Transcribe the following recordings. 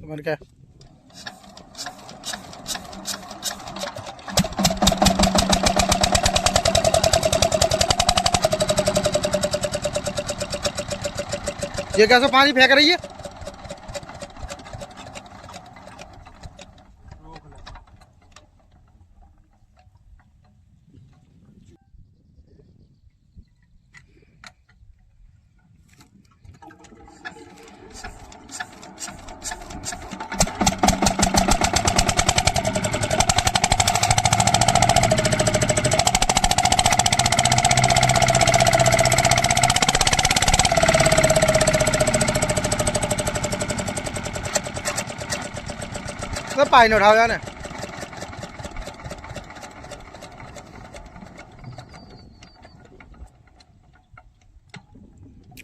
समझ गया। ये कैसे पानी फेंक रही है? तो पानी उठाओ जाने।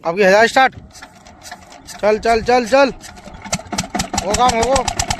अब की 1000 स्टार्ट। चल चल चल चल, वो काम होगा।